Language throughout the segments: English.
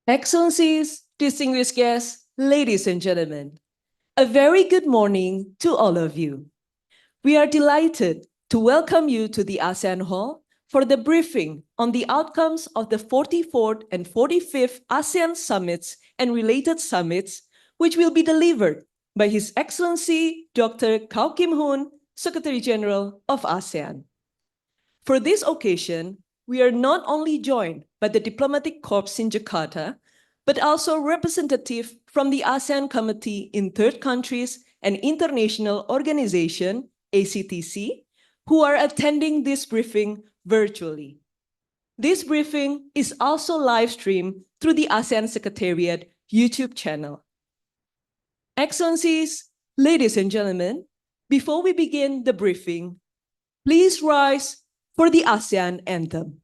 Excellencies, distinguished guests, ladies and gentlemen, a very good morning to all of you. We are delighted to welcome you to the ASEAN Hall for the briefing on the outcomes of the 44th and 45th ASEAN Summits and related summits, which will be delivered by His Excellency Dr. Kau Kim Hoon, Secretary-General of ASEAN. For this occasion, we are not only joined by the diplomatic corps in Jakarta, but also representatives from the ASEAN Committee in Third Countries and International Organization, ACTC, who are attending this briefing virtually. This briefing is also live streamed through the ASEAN Secretariat YouTube channel. Excellencies, ladies and gentlemen, before we begin the briefing, please rise for the ASEAN anthem.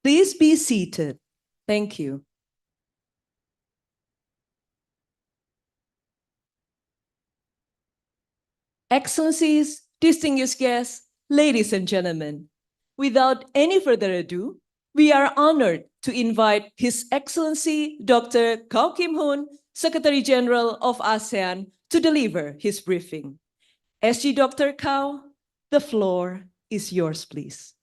Please be seated. Thank you. Excellencies, distinguished guests, ladies and gentlemen, without any further ado, we are honored to invite His Excellency Dr. Kau Kim Hoon, Secretary-General of ASEAN, to deliver his briefing. SG Dr. Kau, the floor is yours, please.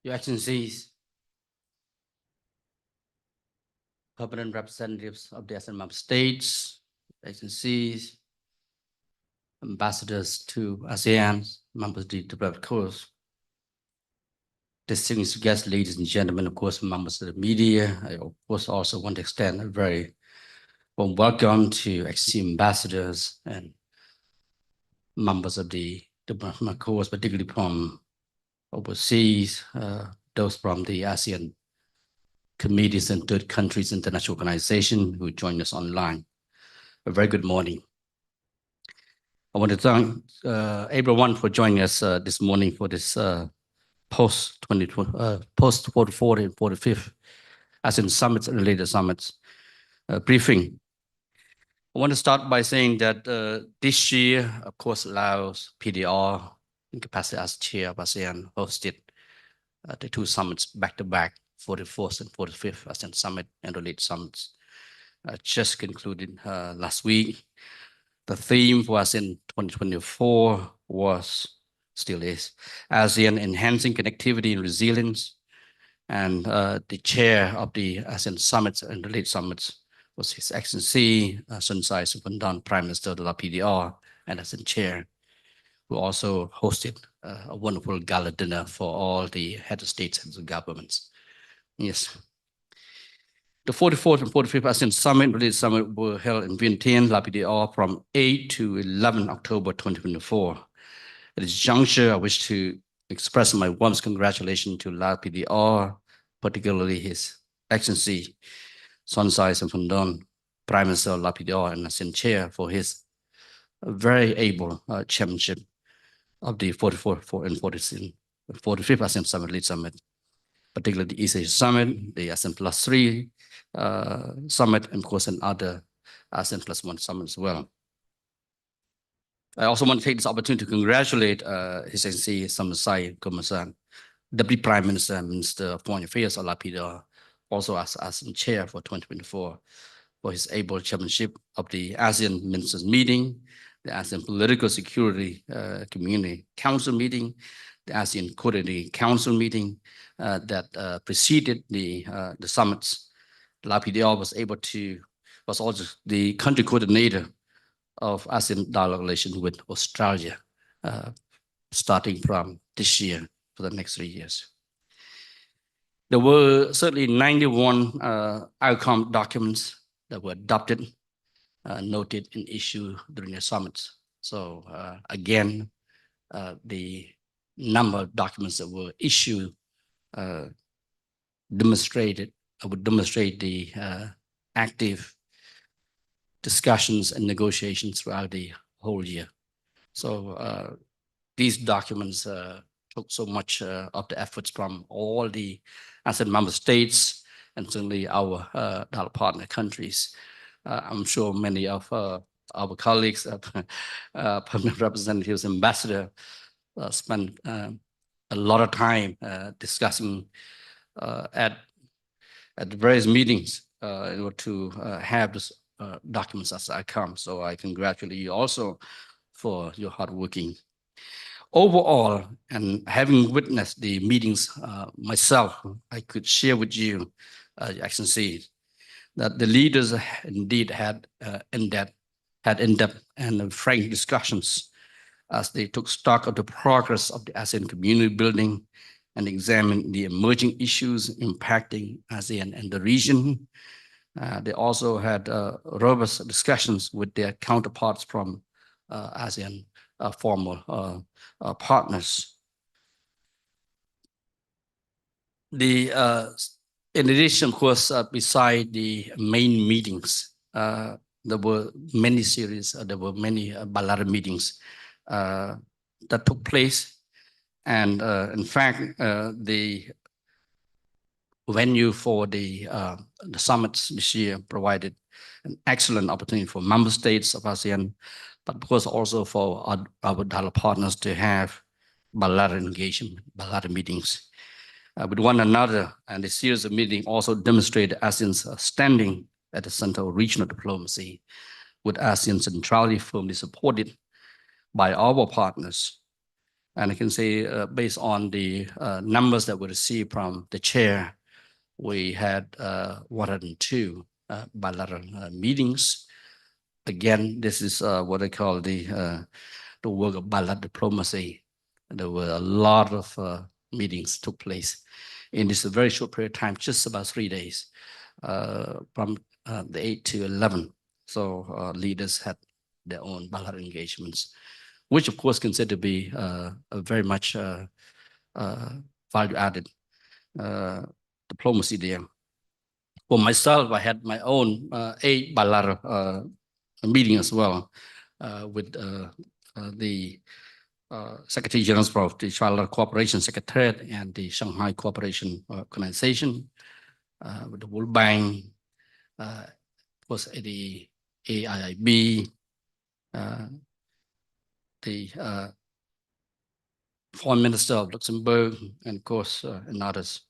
Your Excellencies, permanent representatives of the ASEAN member states, agencies, ambassadors to ASEAN, members of the developed course, distinguished guests, ladies and gentlemen, of course, members of the media. I, of course, also want to extend a very warm welcome to Excellency ambassadors and members of the development course, particularly from overseas, those from the ASEAN committees and third countries international organization who join us online. A very good morning. I want to thank everyone for joining us this morning for this post 44th and 45th ASEAN summits and related summits briefing. I want to start by saying that this year, of course, Laos PDR, in capacity as chair of ASEAN, hosted the two summits back-to-back, 44th and 45th ASEAN summit and related summits. Just concluded last week. The theme for ASEAN 2024 was, still is, ASEAN enhancing connectivity and resilience. And the chair of the ASEAN summits and related summits was His Excellency Sun Suvandan, Prime Minister of the PDR and ASEAN chair, who also hosted a wonderful gala dinner for all the head of states and governments. Yes. The 44th and 45th ASEAN Summit related summit were held in Vientiane, LAPDR, from 8 to 11 October 2024. At this juncture, I wish to express my warmest congratulations to LAPDR, particularly His Excellency Sonsai Samphondon, Prime Minister of LAPDR and ASEAN Chair, for his very able chairmanship of the 44th and 45th ASEAN Summit Lead Summit, particularly the East Asia Summit, the ASEAN Plus 3 Summit, and of course, and other ASEAN +1 summit as well. I also want to take this opportunity to congratulate His Excellency Samdech Komasan, Deputy Prime Minister and Minister of Foreign Affairs of Lapida, also as ASEAN Chair for 2024, for his able chairmanship of the ASEAN Ministers Meeting, the ASEAN Political Security Community Council meeting, the ASEAN Coordinating Council meeting that preceded the summits. Lapida was also the country coordinator of ASEAN dialogue relations with Australia, starting from this year for the next 3 years. There were certainly 91 outcome documents that were adopted, noted, and issued during the summits. So again, the number of documents that were issued would demonstrate the active discussions and negotiations throughout the whole year. So these documents took so much of the efforts from all the ASEAN member states and certainly our dialogue partner countries. I'm sure many of our colleagues, permanent representatives, ambassador, spent a lot of time discussing at the various meetings in order to have this documents as I come. So I congratulate you also for your hard working. Overall, and having witnessed the meetings myself, I could share with you, Your Excellency, that the leaders indeed had in-depth and frank discussions as they took stock of the progress of the ASEAN community building and examined the emerging issues impacting ASEAN and the region. They also had robust discussions with their counterparts from ASEAN former partners. In addition, of course, beside the main meetings, there were many series, there were many bilateral meetings that took place. And in fact, the venue for the summits this year provided an excellent opportunity for member states of ASEAN, but of course also for our dialogue partners to have bilateral engagement, bilateral meetings with one another. And the series of meetings also demonstrated ASEAN's standing at the center of regional diplomacy, with ASEAN centrality firmly supported by our partners. And I can say based on the numbers that were received from the chair, we had 102 bilateral meetings. Again, this is what I call the work of bilateral diplomacy. There were a lot of meetings took place in this very short period of time, just about 3 days, from the 8 to 11. So leaders had their own bilateral engagements, which of course considered to be very much value-added diplomacy there. For myself, I had my own 8 bilateral meeting as well with the Secretary-General of the Trilateral Cooperation Secretariat and the Shanghai Cooperation Organization, with the World Bank, was the AIIB, the Foreign Minister of Luxembourg, and of course, and others.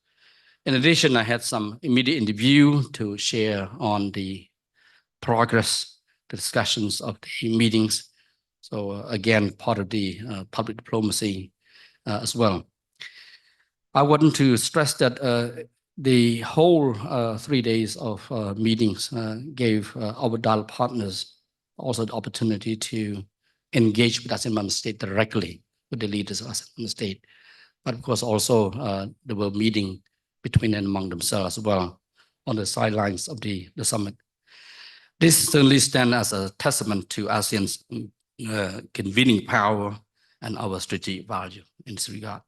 In addition, I had some immediate interview to share on the progress, the discussions of the meetings. So again, part of the public diplomacy as well. I want to stress that the whole 3 days of meetings gave our dialogue partners also the opportunity to engage with ASEAN member state directly with the leaders of ASEAN member state. But of course, also there were meetings between and among themselves as well on the sidelines of the summit. This certainly stands as a testament to ASEAN's convening power and our strategic value in this regard.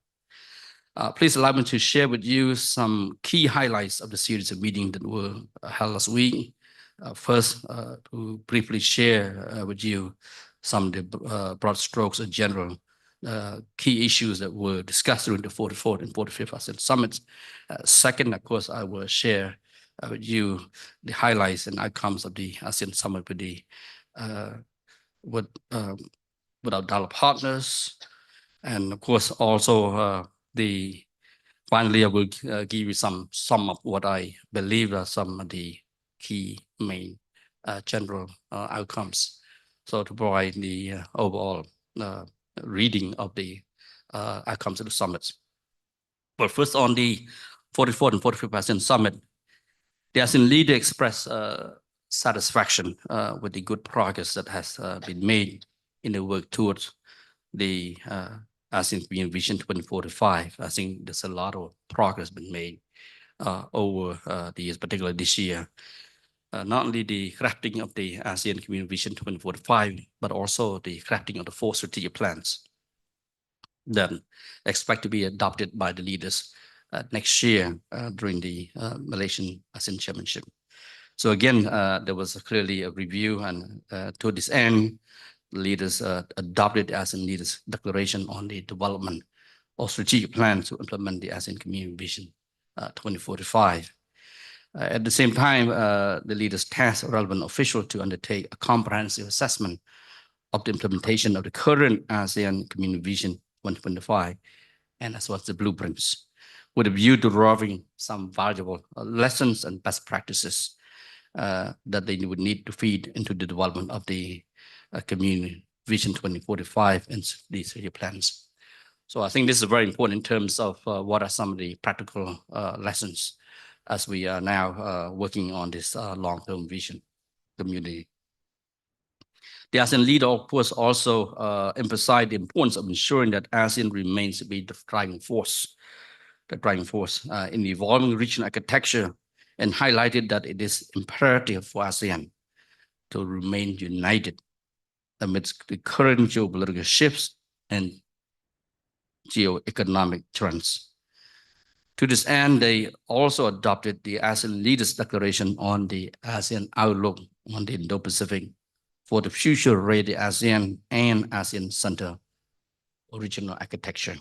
Please allow me to share with you some key highlights of the series of meetings that were held last week. First, to briefly share with you some of the broad strokes of general key issues that were discussed during the 44th and 45th ASEAN summits. Second, of course, I will share with you the highlights and outcomes of the ASEAN Summit with our dialogue partners, and of course also finally I will give you some of what I believe are some of the key main general outcomes. So to provide the overall reading of the outcomes of the summits. But first on the 44th and 45th ASEAN Summit, the ASEAN leader expressed satisfaction with the good progress that has been made in the work towards the ASEAN Community Vision 2045. I think there's a lot of progress been made over the years, particularly this year. Not only the crafting of the ASEAN Community Vision 2045, but also the crafting of the 4 strategic plans that expect to be adopted by the leaders next year during the Malaysian ASEAN Chairmanship. So again, there was clearly a review, and to this end, leaders adopted the ASEAN Leaders Declaration on the development of strategic plans to implement the ASEAN Community Vision 2045. At the same time, the leaders tasked relevant officials to undertake a comprehensive assessment of the implementation of the current ASEAN Community Vision 2025, and as well as the blueprints, with a view to drawing some valuable lessons and best practices that they would need to feed into the development of the Community Vision 2045 and these strategic plans. So I think this is very important in terms of what are some of the practical lessons as we are now working on this long-term vision community. The ASEAN leader, of course, also emphasized the importance of ensuring that ASEAN remains to be the driving force in the evolving regional architecture, and highlighted that it is imperative for ASEAN to remain united amidst the current geopolitical shifts and geoeconomic trends. To this end, they also adopted the ASEAN Leaders Declaration on the ASEAN Outlook on the Indo-Pacific for the future-ready ASEAN and ASEAN Center regional architecture.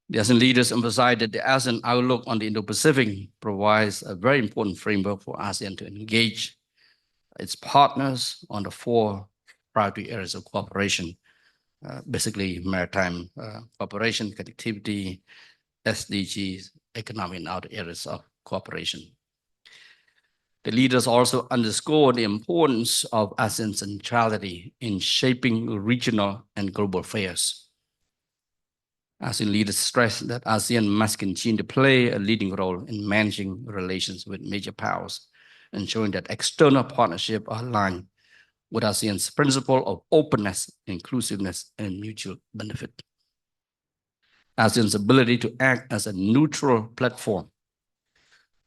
The ASEAN leaders emphasized that the ASEAN Outlook on the Indo-Pacific provides a very important framework for ASEAN to engage its partners on the 4 priority areas of cooperation, basically maritime cooperation, connectivity, SDGs, economic and other areas of cooperation. The leaders also underscored the importance of ASEAN's centrality in shaping regional and global affairs. ASEAN leaders stressed that ASEAN must continue to play a leading role in managing relations with major powers, ensuring that external partnerships are aligned with ASEAN's principle of openness, inclusiveness, and mutual benefit. ASEAN's ability to act as a neutral platform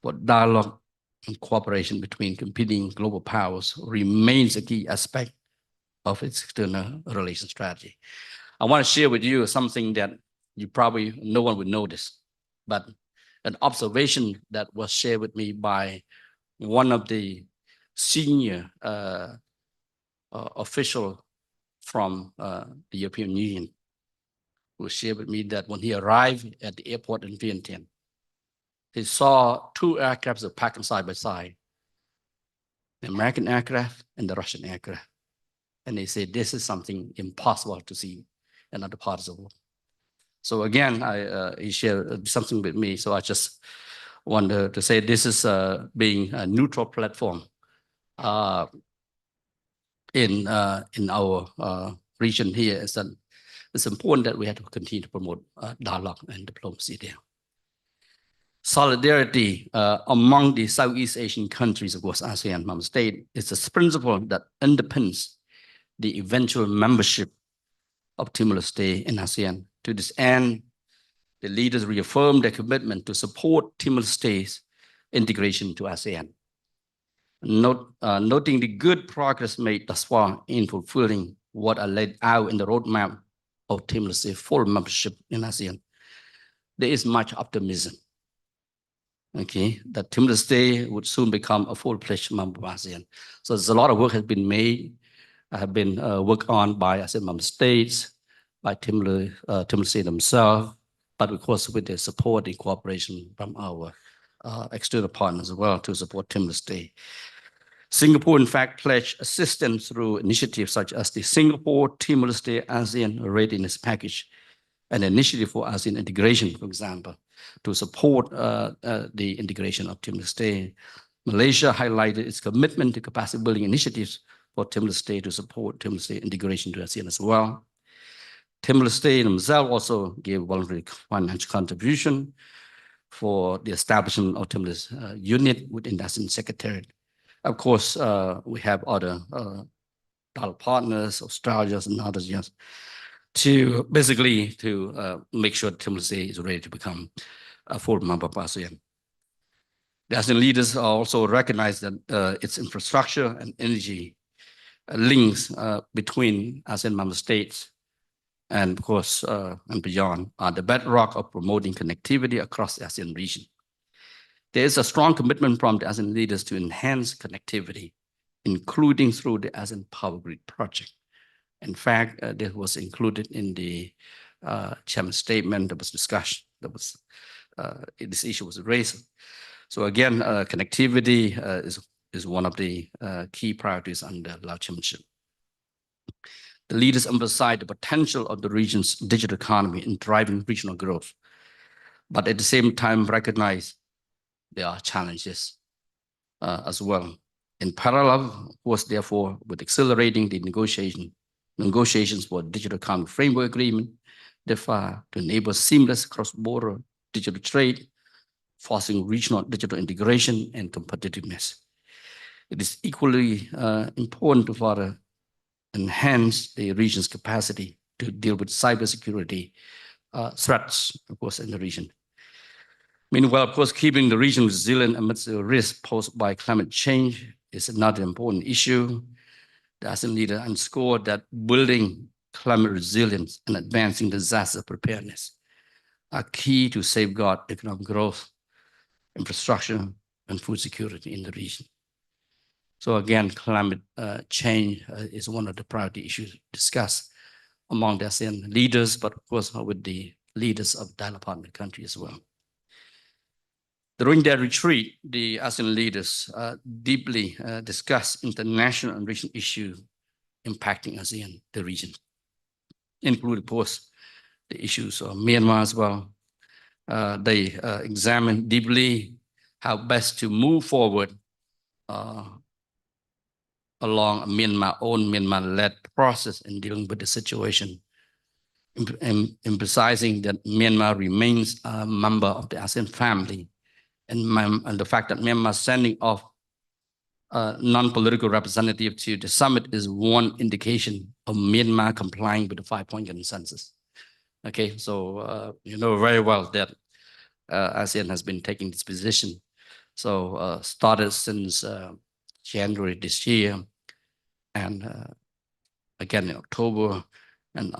for dialogue and cooperation between competing global powers remains a key aspect of its external relations strategy. I want to share with you something that you probably no one would notice, but an observation that was shared with me by one of the senior official from the European Union, who shared with me that when he arrived at the airport in Vientiane, he saw 2 aircrafts packed side by side, the American aircraft and the Russian aircraft. And they said, this is something impossible to see in other parts of the world. So again, he shared something with me. So I just wanted to say this is being a neutral platform in our region here. Is that it's important that we have to continue to promote dialogue and diplomacy there. Solidarity among the Southeast Asian countries, of course, ASEAN member state, is a principle that underpins the eventual membership of Timor-Leste in ASEAN. To this end, the leaders reaffirmed their commitment to support Timor-Leste's integration to ASEAN. Noting the good progress made thus far in fulfilling what are laid out in the roadmap of Timor-Leste full membership in ASEAN, there is much optimism, okay, that Timor-Leste would soon become a full-fledged member of ASEAN. So there's a lot of work has been made, have been worked on by ASEAN member states, by Timor-Leste themselves, but of course with the support and cooperation from our external partners as well to support Timor-Leste. Singapore, in fact, pledged assistance through initiatives such as the Singapore Timor-Leste ASEAN Readiness Package, an initiative for ASEAN integration, for example, to support the integration of Timor-Leste. Malaysia highlighted its commitment to capacity building initiatives for Timor-Leste to support Timor-Leste integration to ASEAN as well. Timor-Leste themselves also gave voluntary financial contribution for the establishment of Timor-Leste unit within the ASEAN Secretariat. Of course, we have other dialogue partners, Australia and others, yes, to basically to make sure Timor-Leste is ready to become a full member of ASEAN. The ASEAN leaders also recognize that its infrastructure and energy links between ASEAN member states and, of course, and beyond are the bedrock of promoting connectivity across the ASEAN region. There is a strong commitment from the ASEAN leaders to enhance connectivity, including through the ASEAN Power Grid project. In fact, this was included in the chairman's statement that was discussed. This issue was raised. So again, connectivity is one of the key priorities under Lao Chairmanship. The leaders emphasize the potential of the region's digital economy in driving regional growth, but at the same time recognize there are challenges as well. In parallel, of course, therefore, with accelerating the negotiations for digital economy framework agreement, therefore, to enable seamless cross-border digital trade, fostering regional digital integration and competitiveness. It is equally important to further enhance the region's capacity to deal with cybersecurity threats, of course, in the region. Meanwhile, of course, keeping the region resilient amidst the risk posed by climate change is another important issue. The ASEAN leader underscored that building climate resilience and advancing disaster preparedness are key to safeguard economic growth, infrastructure, and food security in the region. So again, climate change is one of the priority issues discussed among the ASEAN leaders, but of course with the leaders of dialogue partner countries as well. During their retreat, the ASEAN leaders deeply discussed international and regional issues impacting ASEAN, the region, including, of course, the issues of Myanmar as well. They examined deeply how best to move forward along a Myanmar-led process in dealing with the situation, emphasizing that Myanmar remains a member of the ASEAN family, and the fact that Myanmar sending off a non-political representative to the summit is one indication of Myanmar complying with the 5-point consensus. Okay, so you know very well that ASEAN has been taking this position. So started since January this year, and again in October, and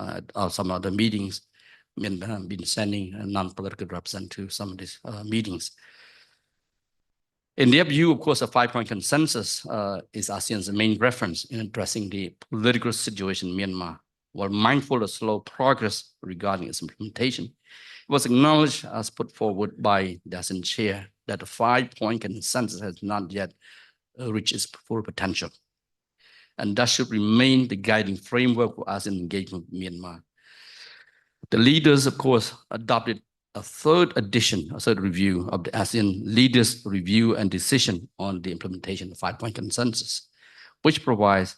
some other meetings, Myanmar have been sending a non-political representative to some of these meetings. In their view, of course, a 5-point consensus is ASEAN's main reference in addressing the political situation in Myanmar. While mindful of slow progress regarding its implementation, it was acknowledged as put forward by the ASEAN chair that the 5-point consensus has not yet reached its full potential, and that should remain the guiding framework for ASEAN engagement with Myanmar. The leaders, of course, adopted a third review of the ASEAN Leaders Review and Decision on the implementation of the 5-point consensus, which provides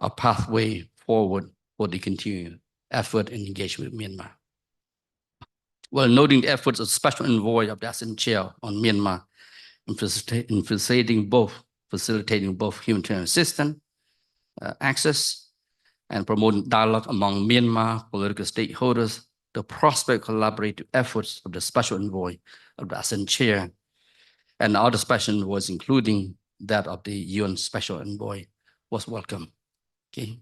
a pathway forward for the continued effort and engagement with Myanmar. While noting the efforts of Special Envoy of the ASEAN Chair on Myanmar in facilitating both humanitarian assistance, access, and promoting dialogue among Myanmar political stakeholders, the prospect collaborative efforts of the Special Envoy of the ASEAN Chair and other special envoys, including that of the UN Special Envoy, was welcome. Okay.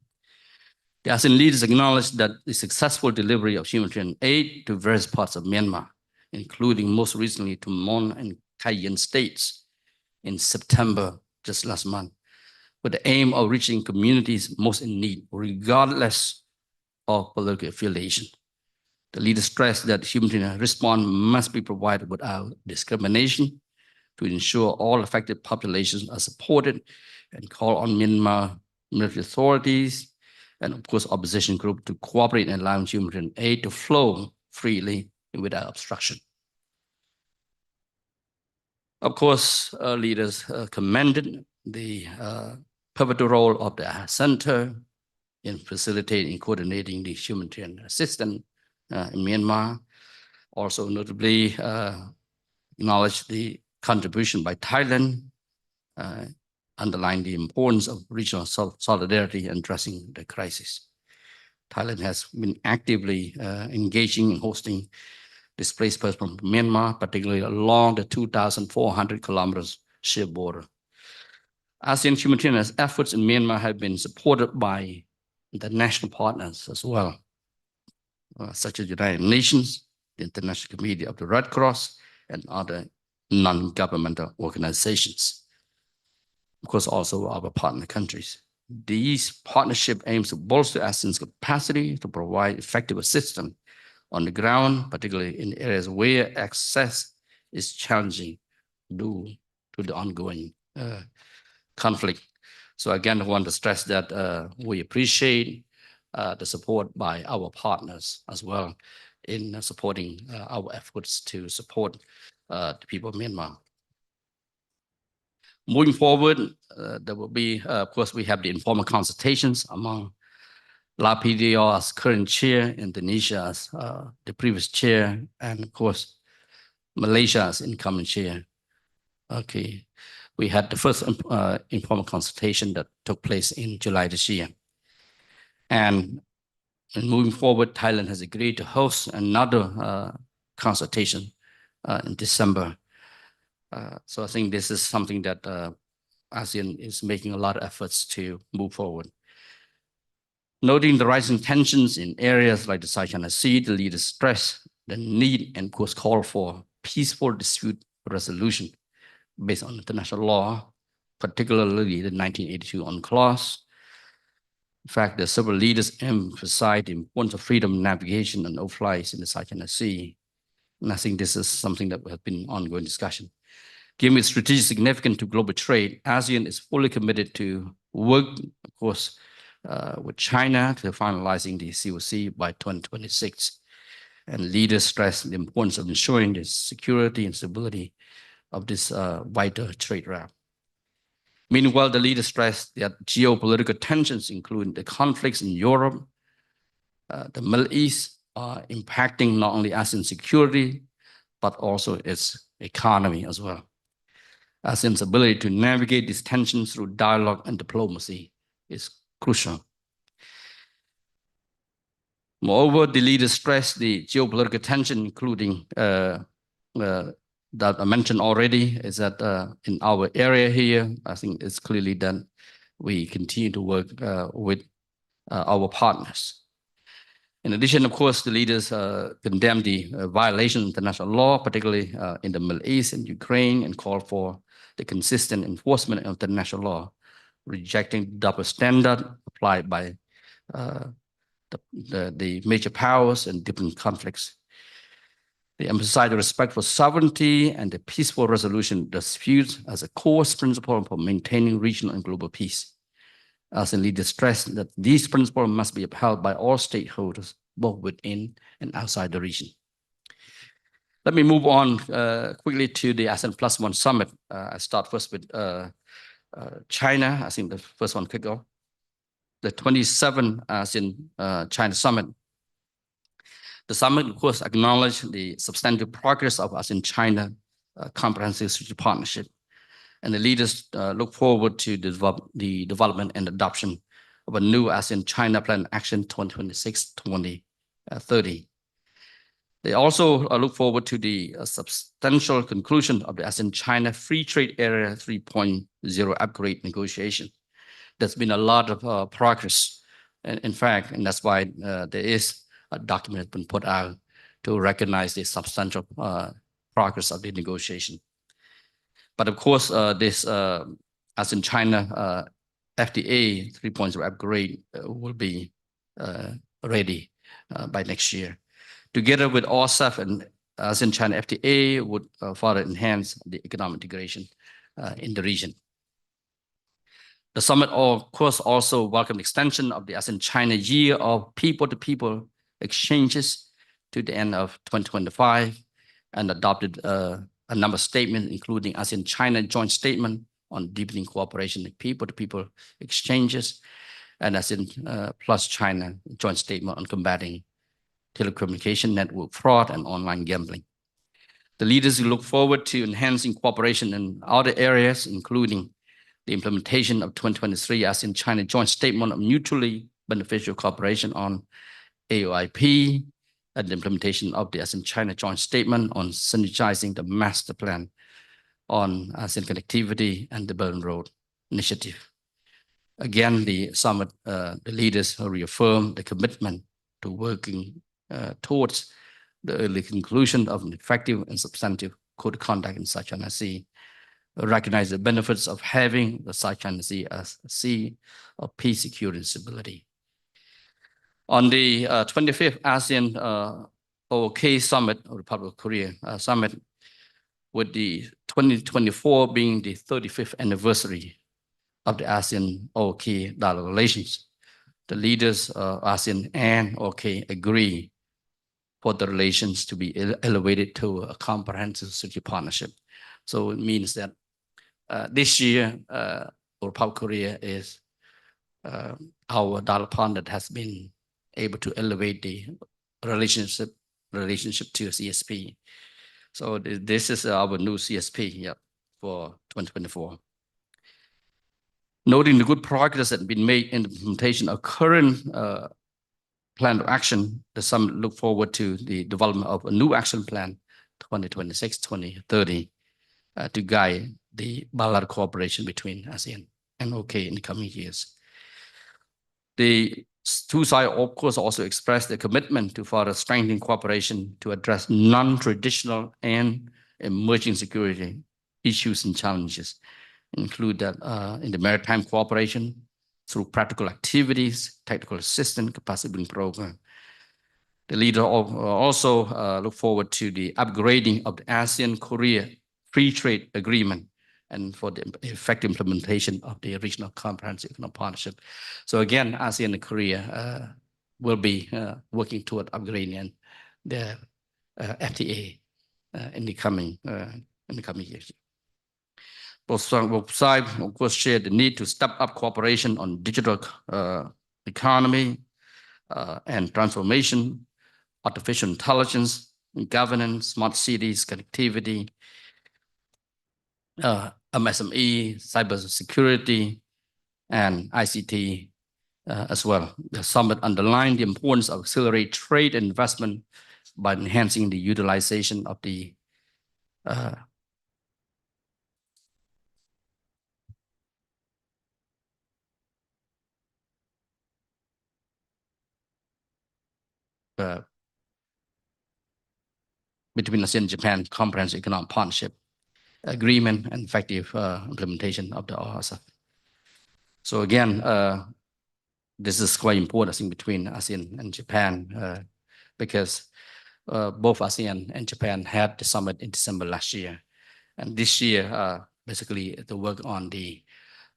The ASEAN leaders acknowledged that the successful delivery of humanitarian aid to various parts of Myanmar, including most recently to Mon and Cayenne states in September, just last month, with the aim of reaching communities most in need, regardless of political affiliation. The leaders stressed that humanitarian response must be provided without discrimination to ensure all affected populations are supported, and call on Myanmar military authorities and, of course, opposition groups to cooperate and allow humanitarian aid to flow freely and without obstruction. Of course, leaders commended the pivotal role of the Center in facilitating and coordinating the humanitarian assistance in Myanmar. Also notably acknowledged the contribution by Thailand, underline the importance of regional solidarity in addressing the crisis. Thailand has been actively engaging in hosting displaced persons from Myanmar, particularly along the 2,400 kilometers shared border. ASEAN humanitarian efforts in Myanmar have been supported by international partners as well, such as the United Nations, the International Committee of the Red Cross, and other non-governmental organizations. Of course, also our partner countries. These partnerships aim to bolster ASEAN's capacity to provide effective assistance on the ground, particularly in areas where access is challenging due to the ongoing conflict. So again, I want to stress that we appreciate the support by our partners as well in supporting our efforts to support the people of Myanmar. Moving forward, there will be, of course, we have the informal consultations among LAPDR as current chair, Indonesia as the previous chair, and of course, Malaysia as incoming chair. Okay, we had the first informal consultation that took place in July this year. And moving forward, Thailand has agreed to host another consultation in December. So I think this is something that ASEAN is making a lot of efforts to move forward. Noting the rising tensions in areas like the South China Sea, the leaders stress the need and, of course, call for peaceful dispute resolution based on international law, particularly the 1982 UNCLOS. In fact, the several leaders emphasized the importance of freedom of navigation and no-flies in the South China Sea. And I think this is something that has been ongoing discussion. Given its strategic significance to global trade, ASEAN is fully committed to work, of course, with China to finalizing the COC by 2026. And leaders stress the importance of ensuring the security and stability of this vital trade route. Meanwhile, the leaders stress that geopolitical tensions, including the conflicts in Europe, the Middle East, are impacting not only ASEAN security, but also its economy as well. ASEAN's ability to navigate these tensions through dialogue and diplomacy is crucial. Moreover, the leaders stress the geopolitical tension, including that I mentioned already, is that in our area here, I think it's clearly that we continue to work with our partners. In addition, of course, the leaders condemn the violation of international law, particularly in the Middle East and Ukraine, and call for the consistent enforcement of international law, rejecting double standard applied by the major powers and different conflicts. They emphasize the respect for sovereignty and the peaceful resolution of disputes as a core principle for maintaining regional and global peace. ASEAN leaders stress that these principles must be upheld by all stakeholders, both within and outside the region. Let me move on quickly to the ASEAN Plus One Summit. I start first with China. I think the first one could go. The 27th ASEAN China Summit. The summit, of course, acknowledged the substantial progress of ASEAN-China comprehensive strategic partnership. And the leaders look forward to the development and adoption of a new ASEAN-China Plan Action 2026-2030. They also look forward to the substantial conclusion of the ASEAN-China Free Trade Area 3.0 upgrade negotiation. There's been a lot of progress, in fact, and that's why there is a document that's been put out to recognize the substantial progress of the negotiation. But of course, this ASEAN-China FTA 3.0 upgrade will be ready by next year. together with RCEP and ASEAN-China FTA, would further enhance the economic integration in the region. The summit, of course, also welcomed extension of the ASEAN-China Year of People-to-People Exchanges to the end of 2025 and adopted a number of statements, including ASEAN-China Joint Statement on Deepening Cooperation in People-to-People Exchanges and ASEAN plus China Joint Statement on Combating Telecommunication Network Fraud and Online Gambling. The leaders look forward to enhancing cooperation in other areas, including the implementation of 2023 ASEAN-China Joint Statement of Mutually Beneficial Cooperation on AOIP, and the implementation of the ASEAN-China Joint Statement on synergizing the master plan on ASEAN Connectivity and the Belt and Road Initiative. Again, the summit, the leaders reaffirmed the commitment to working towards the early conclusion of an effective and substantive code of conduct in South China Sea, recognize the benefits of having the South China Sea as a sea of peace, security, and stability. On the 25th ASEAN OK Summit, or Republic of Korea Summit, with the 2024 being the 35th anniversary of the ASEAN OK dialogue relations, the leaders of ASEAN and OK agree for the relations to be elevated to a comprehensive security partnership. So it means that this year, Republic of Korea is our dialogue partner that has been able to elevate the relationship to CSP. So this is our new CSP for 2024. Noting the good progress that has been made in the implementation of current plan of action, the summit look forward to the development of a new action plan 2026-2030 to guide the bilateral cooperation between ASEAN and OK in the coming years. The two sides, of course, also expressed their commitment to further strengthen cooperation to address non-traditional and emerging security issues and challenges, include that in the maritime cooperation through practical activities, technical assistance, capacity building program. The leader also look forward to the upgrading of the ASEAN-Korea Free Trade Agreement and for the effective implementation of the Regional Comprehensive Economic Partnership. So again, ASEAN and Korea will be working toward upgrading the FTA in the coming years. Both sides, of course, share the need to step up cooperation on digital economy and transformation, artificial intelligence, governance, smart cities, connectivity, MSME, cybersecurity, and ICT as well. The summit underlined the importance of accelerate trade and investment by enhancing the utilization of the between ASEAN and Japan Comprehensive Economic Partnership Agreement and effective implementation of the RCEP. So again, this is quite important, I think, between ASEAN and Japan because both ASEAN and Japan had the summit in December last year. And this year, basically, the work on the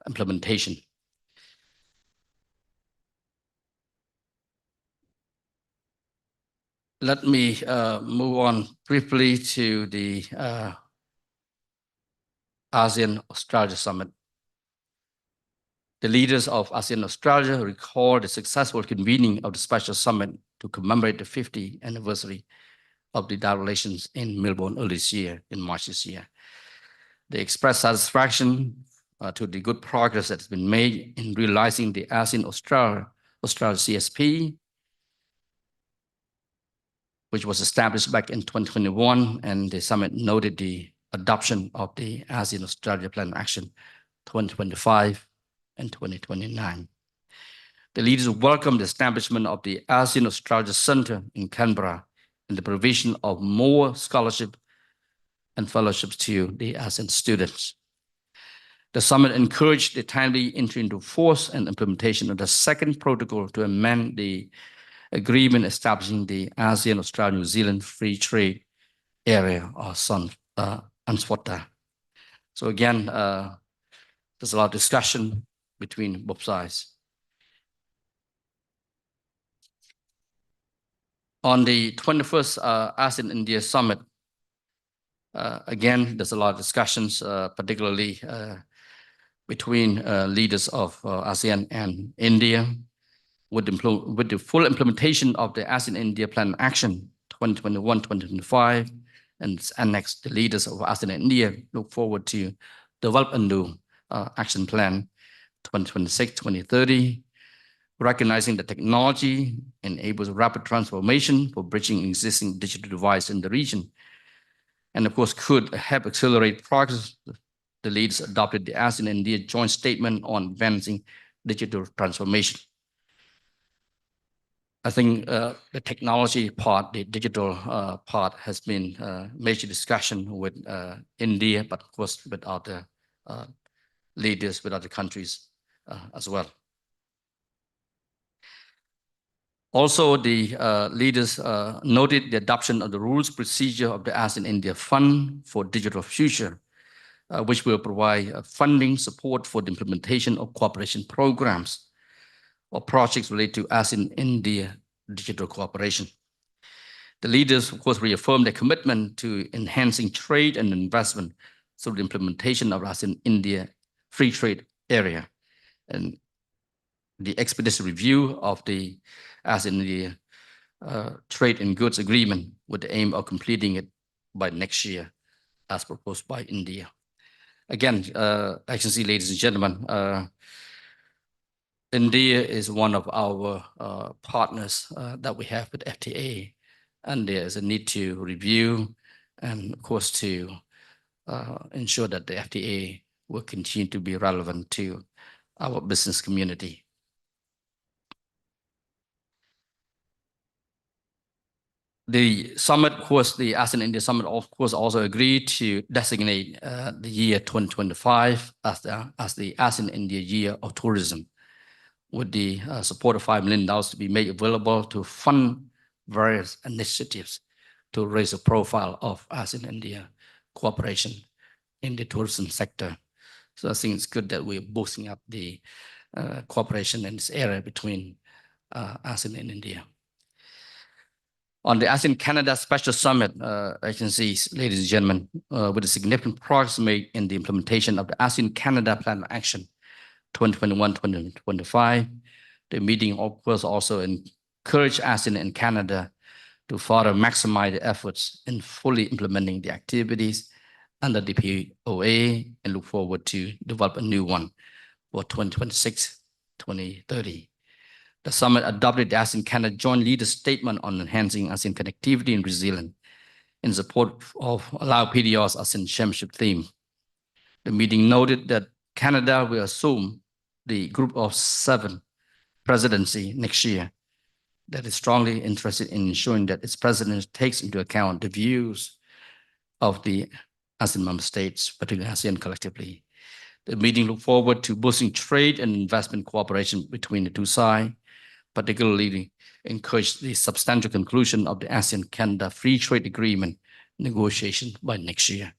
implementation. Let me move on briefly to the ASEAN-Australia Summit. The leaders of ASEAN-Australia recall the successful convening of the special summit to commemorate the 50th anniversary of the dialogue relations in Melbourne earlier this year, in March this year. They expressed satisfaction to the good progress that has been made in realizing the ASEAN-Australia CSP, which was established back in 2021, and the summit noted the adoption of the ASEAN-Australia Plan of Action 2025 and 2029. The leaders welcomed the establishment of the ASEAN-Australia Center in Canberra and the provision of more scholarship and fellowships to the ASEAN students. The summit encouraged the timely entry into force and implementation of the second protocol to amend the agreement establishing the ASEAN Australia New Zealand Free Trade Area or UNSFOTA. So again, there's a lot of discussion between both sides. On the 21st ASEAN-India Summit, again, there's a lot of discussions, particularly between leaders of ASEAN and India, with the full implementation of the ASEAN-India Plan of Action 2021-2025, and its annex, the leaders of ASEAN and India look forward to develop a new action plan 2026-2030, recognizing that technology enables rapid transformation for bridging existing digital divides in the region, and of course could help accelerate progress. The leaders adopted the ASEAN and India joint statement on advancing digital transformation. I think the technology part, the digital part has been major discussion with India, but of course with other leaders, with other countries as well. Also, the leaders noted the adoption of the rules procedure of the ASEAN-India Fund for Digital Future, which will provide funding support for the implementation of cooperation programs or projects related to ASEAN-India digital cooperation. The leaders, of course, reaffirmed their commitment to enhancing trade and investment through the implementation of ASEAN-India Free Trade Area and the expeditious review of the ASEAN-India Trade and Goods Agreement with the aim of completing it by next year, as proposed by India. Again, Excellency, ladies and gentlemen, India is one of our partners that we have with FTA, and there is a need to review and, of course, to ensure that the FTA will continue to be relevant to our business community. The summit, of course, the ASEAN-India Summit, of course, also agreed to designate the year 2025 as the ASEAN-India Year of Tourism, with the support of $5 million to be made available to fund various initiatives to raise the profile of ASEAN-India cooperation in the tourism sector. So I think it's good that we're boosting up the cooperation in this area between ASEAN and India. On the ASEAN-Canada Special Summit, agencies, ladies and gentlemen, with a significant progress made in the implementation of the ASEAN-Canada Plan of Action 2021-2025, the meeting, of course, also encouraged ASEAN and Canada to further maximize the efforts in fully implementing the activities under the POA and look forward to develop a new one for 2026-2030. The summit adopted the ASEAN-Canada Joint Leaders Statement on enhancing ASEAN connectivity and resilience in support of Allow PDR's ASEAN Chairmanship theme. The meeting noted that Canada will assume the Group of 7 presidency next year, that is strongly interested in ensuring that its president takes into account the views of the ASEAN member states, particularly ASEAN collectively. The meeting looked forward to boosting trade and investment cooperation between the two sides, particularly encouraged the substantial conclusion of the ASEAN-Canada Free Trade Agreement negotiation by next year.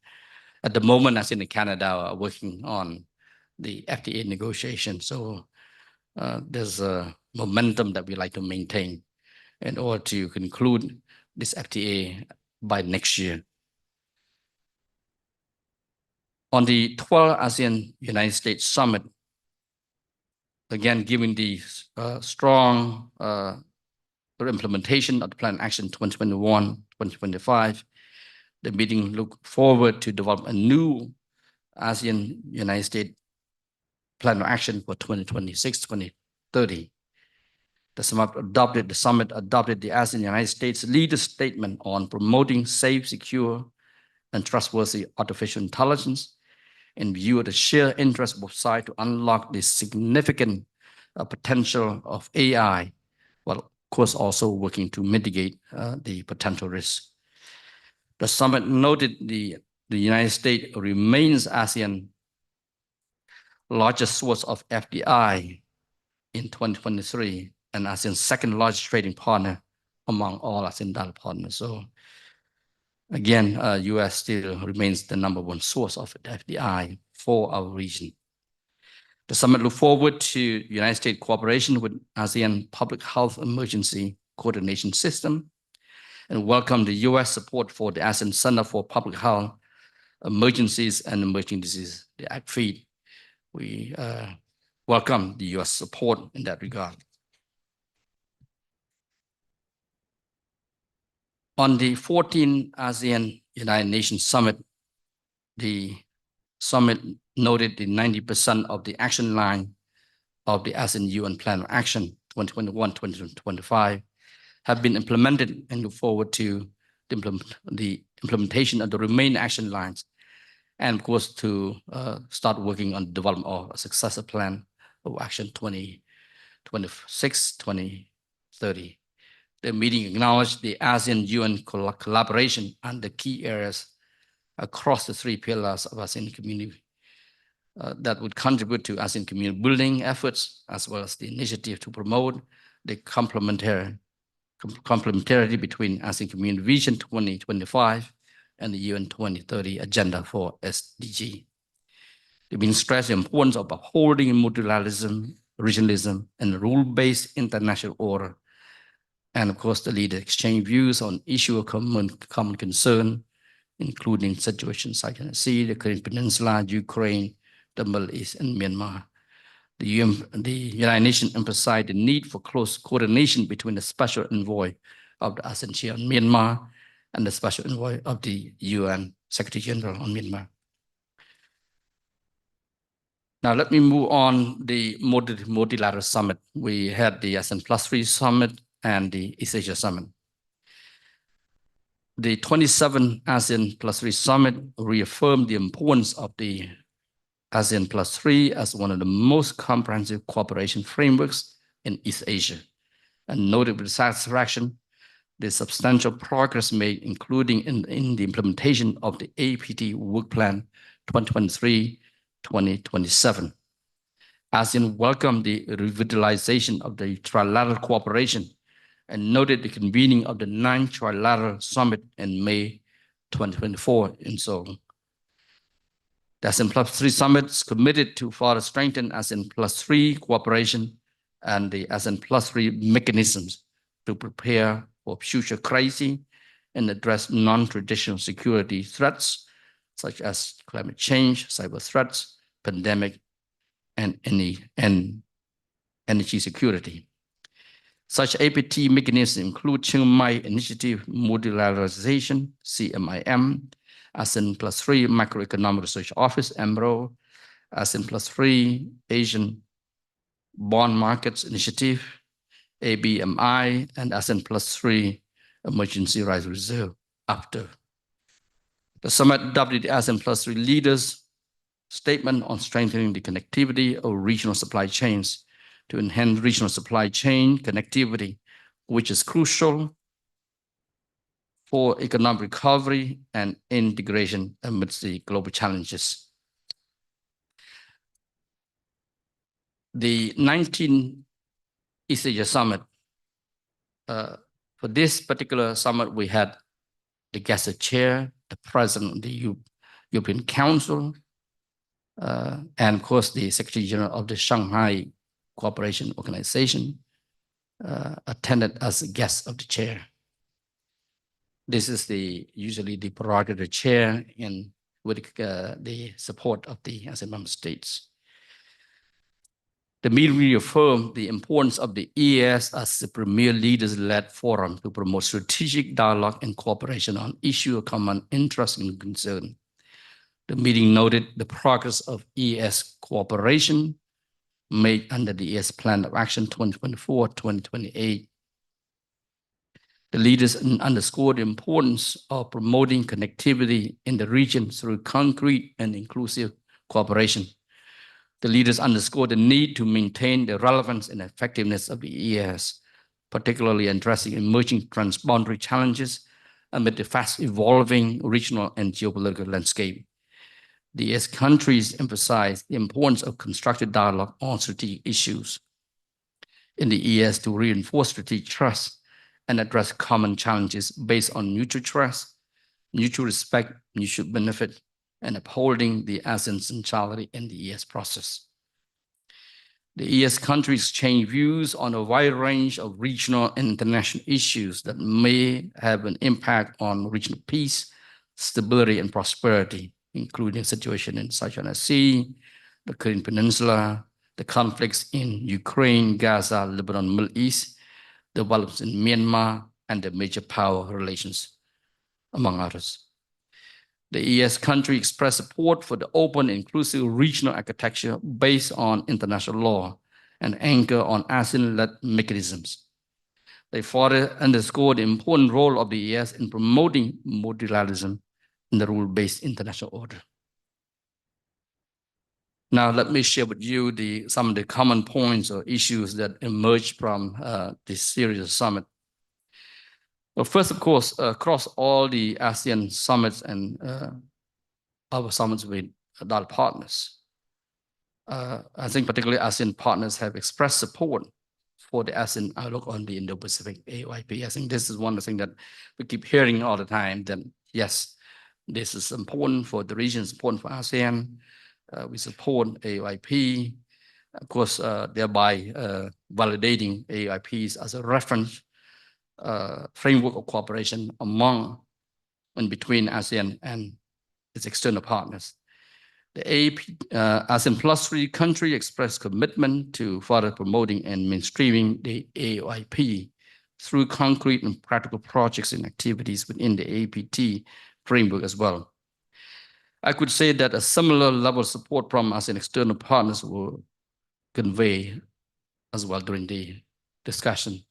At the moment, ASEAN and Canada are working on the FTA negotiation, so there's a momentum that we like to maintain in order to conclude this FTA by next year. On the 12th ASEAN-United States Summit, again, given the strong implementation of the Plan of Action 2021-2025, the meeting looked forward to develop a new ASEAN-United States Plan of Action for 2026-2030. The summit adopted the ASEAN-United States Leaders Statement on promoting safe, secure, and trustworthy artificial intelligence in view of the shared interest of both sides to unlock the significant potential of AI, while of course also working to mitigate the potential risks. The summit noted the United States remains ASEAN's largest source of FDI in 2023, and ASEAN's second largest trading partner among all ASEAN dialogue partners. So again, US still remains the #1 source of FDI for our region. The summit look forward to United States cooperation with ASEAN Public Health Emergency Coordination System and welcome the US support for the ASEAN Center for Public Health Emergencies and Emerging Diseases, the ACFED. We welcome the US support in that regard. On the 14th ASEAN United Nations Summit, the summit noted the 90% of the action line of the ASEAN UN Plan of Action 2021-2025 have been implemented and look forward to the implementation of the remaining action lines and of course to start working on the development of a successor plan of action 2026-2030. The meeting acknowledged the ASEAN-UN collaboration on the key areas across the 3 pillars of ASEAN community that would contribute to ASEAN community building efforts, as well as the initiative to promote the complementarity between ASEAN Community Vision 2025 and the UN 2030 Agenda for SDG. The meeting stressed the importance of upholding multilateralism, regionalism, and rule-based international order. And of course, the leaders exchanged views on issues of common concern, including situations like the Sea, the Korean Peninsula, Ukraine, the Middle East, and Myanmar. The United Nations emphasized the need for close coordination between the Special Envoy of the ASEAN on Myanmar and the Special Envoy of the UN Secretary-General on Myanmar. Now let me move on the multilateral summit. We had the ASEAN +3 summit and the East Asia summit. The 27th ASEAN +3 summit reaffirmed the importance of the ASEAN +3 as one of the most comprehensive cooperation frameworks in East Asia, and noted with satisfaction the substantial progress made, including in the implementation of the APT Work Plan 2023-2027. ASEAN welcomed the revitalization of the trilateral cooperation and noted the convening of the 9th Trilateral Summit in May 2024 in Seoul. The ASEAN +3 Summit is committed to further strengthen ASEAN +3 cooperation and the ASEAN +3 mechanisms to prepare for future crises and address non-traditional security threats such as climate change, cyber threats, pandemic, and energy security. Such APT mechanisms include Chiang Mai Initiative Multilateralization, CMIM, ASEAN +3 Macroeconomic Research Office, AMRO, ASEAN +3 Asian Bond Markets Initiative, ABMI, and ASEAN +3 Emergency Rights Reserve, after. The summit adopted the ASEAN +3 leaders' statement on strengthening the connectivity of regional supply chains to enhance regional supply chain connectivity, which is crucial for economic recovery and integration amidst the global challenges. The 19th East Asia Summit, for this particular summit, we had the guest chair, the president of the European Council, and of course the Secretary-General of the Shanghai Cooperation Organization attended as a guest of the chair. This is usually the prerogative of the chair and with the support of the ASEAN member states. The meeting reaffirmed the importance of the EAS as the premier leaders-led forum to promote strategic dialogue and cooperation on issues of common interest and concern. The meeting noted the progress of EAS cooperation made under the EAS Plan of Action 2024-2028. The leaders underscored the importance of promoting connectivity in the region through concrete and inclusive cooperation. The leaders underscored the need to maintain the relevance and effectiveness of the EAS, particularly addressing emerging transboundary challenges amid the fast-evolving regional and geopolitical landscape. The EAS countries emphasized the importance of constructive dialogue on strategic issues. in the ES to reinforce strategic trust and address common challenges based on mutual trust, mutual respect, mutual benefit, and upholding the ASEAN centrality in the ES process. The ES countries exchange views on a wide range of regional and international issues that may have an impact on regional peace, stability, and prosperity, including situation in South China Sea, the Korean Peninsula, the conflicts in Ukraine, Gaza, Lebanon, Middle East, developments in Myanmar, and the major power relations, among others. The ES country expressed support for the open, inclusive regional architecture based on international law and anchor on ASEAN-led mechanisms. They further underscored the important role of the ES in promoting multilateralism in the rule-based international order. Now, let me share with you some of the common points or issues that emerged from this series of summits. Well, first, of course, across all the ASEAN summits and our summits with other partners, I think particularly ASEAN partners have expressed support for the ASEAN outlook on the Indo-Pacific AOIP. I think this is one of the things that we keep hearing all the time, that yes, this is important for the region, it's important for ASEAN. We support AOIP, of course, thereby validating AOIPs as a reference framework of cooperation among and between ASEAN and its external partners. The ASEAN +3 country expressed commitment to further promoting and mainstreaming the AOIP through concrete and practical projects and activities within the APT framework as well. I could say that a similar level of support from ASEAN external partners will convey as well during the discussion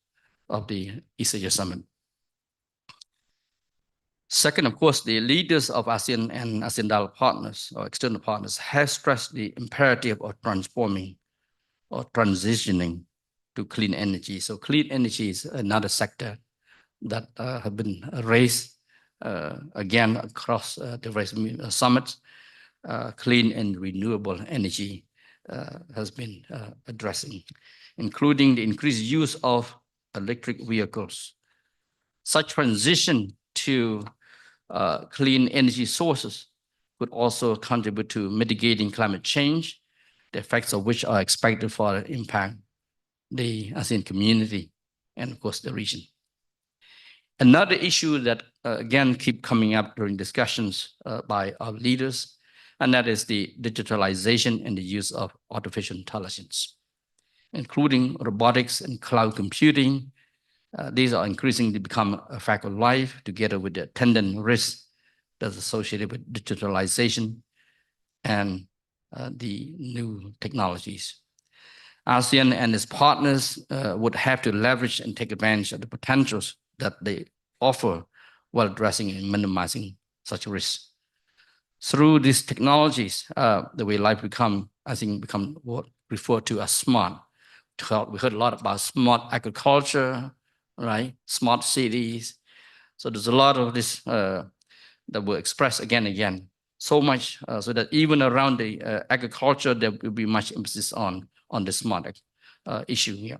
of the East Asia Summit. Second, of course, the leaders of ASEAN and ASEAN dialogue partners or external partners have stressed the imperative of transforming or transitioning to clean energy. So clean energy is another sector that have been raised again across the various summits. Clean and renewable energy has been addressing, including the increased use of electric vehicles. Such transition to clean energy sources could also contribute to mitigating climate change, the effects of which are expected to impact the ASEAN community and, of course, the region. Another issue that, again, keep coming up during discussions by our leaders, and that is the digitalization and the use of artificial intelligence, including robotics and cloud computing. These are increasingly become a fact of life, together with the attendant risks that's associated with digitalization and the new technologies. ASEAN and its partners would have to leverage and take advantage of the potentials that they offer while addressing and minimizing such risks. Through these technologies, the way life become what referred to as smart. We heard a lot about smart agriculture, right? Smart cities. So there's a lot of this that will express again and again. So much so that even around the agriculture, there will be much emphasis on the smart issue here.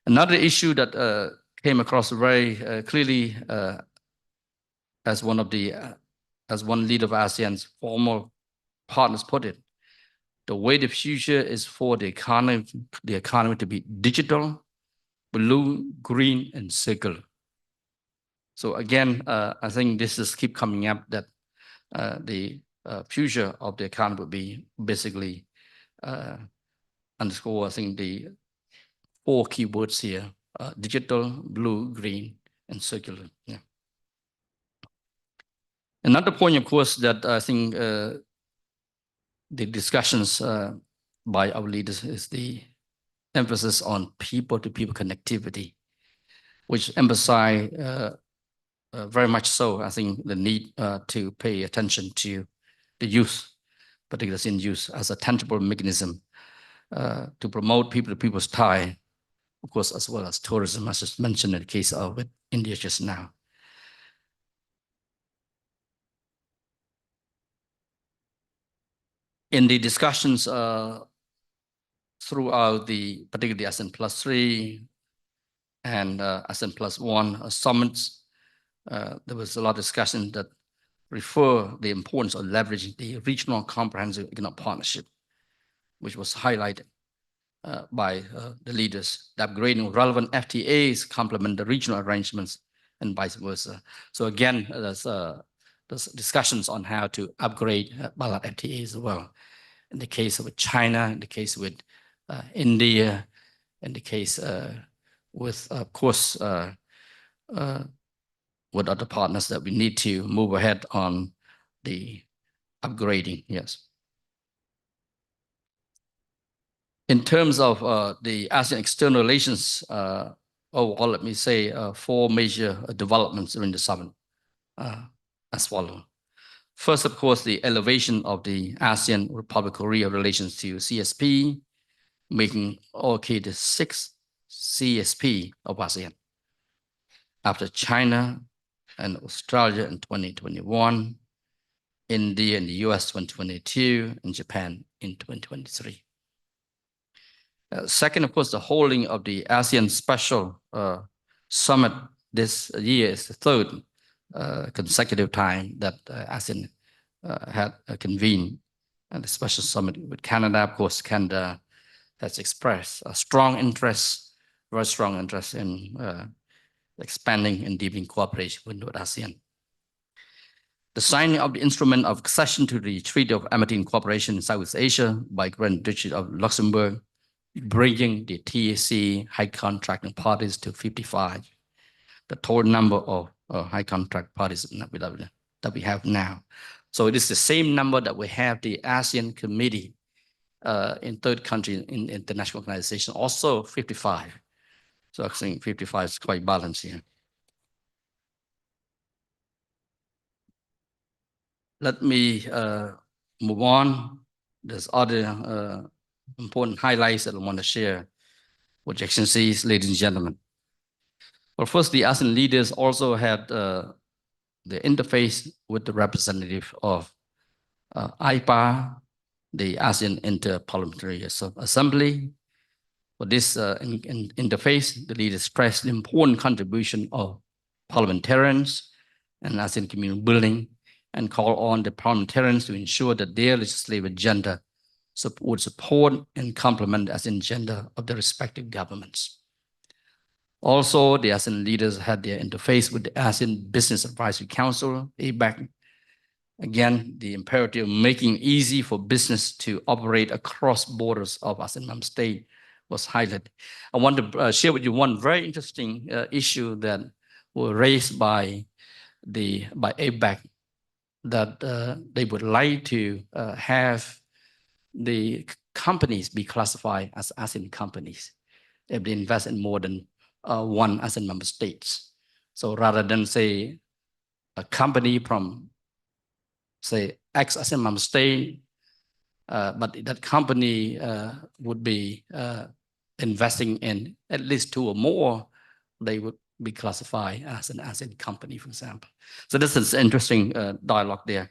Another issue that came across very clearly as one leader of ASEAN's former partners put it, the way the future is for the economy to be digital, blue, green, and circular. So again, I think this is keep coming up that the future of the economy will be basically underscore, I think, the 4 keywords here, digital, blue, green, and circular. Yeah. Another point, of course, that I think the discussions by our leaders is the emphasis on people-to-people connectivity, which emphasize very much so, I think, the need to pay attention to the youth, particularly in youth, as a tangible mechanism to promote people-to-people's tie, of course, as well as tourism, as just mentioned in the case of with India just now. In the discussions throughout particularly ASEAN Plus 3 and ASEAN Plus 1 summits, there was a lot of discussion that refer the importance of leveraging the regional comprehensive economic partnership, which was highlighted by the leaders, that upgrading relevant FTAs complement the regional arrangements and vice versa. So again, there's discussions on how to upgrade bilateral FTAs as well. In the case with China, in the case with India, in the case with, of course, with other partners that we need to move ahead on the upgrading, yes. In terms of the ASEAN external relations, overall, let me say 4 major developments during the summit as follows. First, of course, the elevation of the ASEAN Republic Korea relations to CSP, making OK the 6th CSP of ASEAN, after China and Australia in 2021, India and the US 2022, and Japan in 2023. Second, of course, the holding of the ASEAN Special Summit this year is the 3rd consecutive time that ASEAN had convened the special summit with Canada. Of course, Canada has expressed a strong interest, very strong interest in expanding and deepening cooperation with ASEAN. The signing of the instrument of accession to the Treaty of Amity and Cooperation in Southeast Asia by Grand Duchy of Luxembourg, bringing the TAC high contracting parties to 55. The total number of high contract parties that we have now. So it is the same number that we have the ASEAN Committee in 3rd country in international organization, also 55. So I think 55 is quite balanced here. Let me move on. There's other important highlights that I want to share with your excellencies, ladies and gentlemen. Well, first, the ASEAN leaders also had the interface with the representative of IPA, the ASEAN Inter-Parliamentary Assembly. For this interface, the leaders stressed the important contribution of parliamentarians and ASEAN community building, and call on the parliamentarians to ensure that their legislative agenda would support and complement the ASEAN agenda of the respective governments. Also, the ASEAN leaders had their interface with the ASEAN Business Advisory Council, ABAC. Again, the imperative of making it easy for business to operate across borders of ASEAN member state was highlighted. I want to share with you one very interesting issue that was raised by ABAC, that they would like to have the companies be classified as ASEAN companies if they invest in more than one ASEAN member states. So rather than say a company from say X ASEAN member state, but that company would be investing in at least 2 or more, they would be classified as an ASEAN company, for example. So this is interesting dialogue there.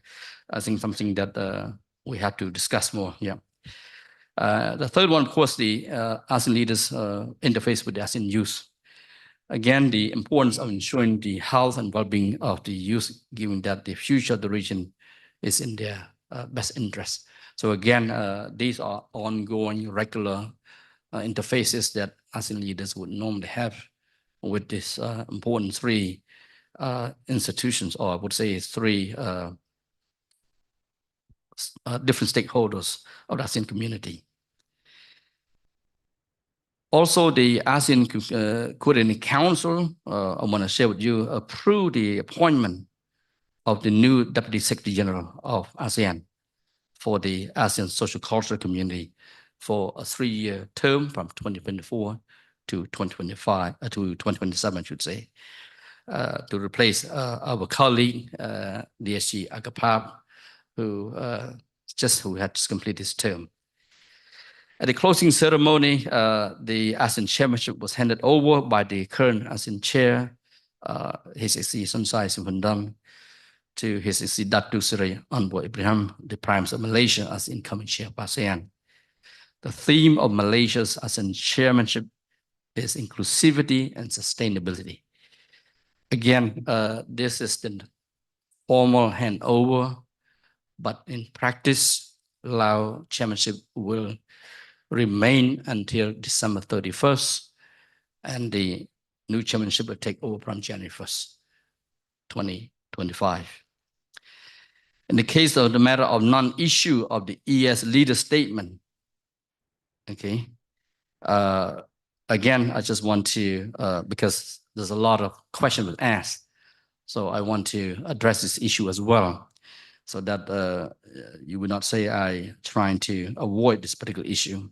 I think something that we have to discuss more. Yeah. The third one, of course, the ASEAN leaders interface with the ASEAN youth. Again, the importance of ensuring the health and well-being of the youth, given that the future of the region is in their best interest. So again, these are ongoing, regular interfaces that ASEAN leaders would normally have with this important 3 institutions, or I would say 3 different stakeholders of the ASEAN community. Also, the ASEAN Coordinating Council, I want to share with you, approved the appointment of the new Deputy Secretary-General of ASEAN for the ASEAN Social Cultural Community for a 3-year term from 2024 to 2025 to 2027, I should say, to replace our colleague, DSG Agapap, who had just completed his term. At the closing ceremony, the ASEAN Chairmanship was handed over by the current ASEAN Chair, His Excellency Sun Sai Siphandang, to His Excellency Datuk Seri Anwar Ibrahim, the Prime Minister of Malaysia, as incoming Chair of ASEAN. The theme of Malaysia's ASEAN chairmanship is inclusivity and sustainability. Again, this is the formal handover, but in practice, Lao chairmanship will remain until December 31st, and the new chairmanship will take over from January 1st, 2025. In the case of the matter of non-issue of the ES leader statement, okay, again, I just want to, because there's a lot of questions asked, so I want to address this issue as well, so that you would not say I trying to avoid this particular issue.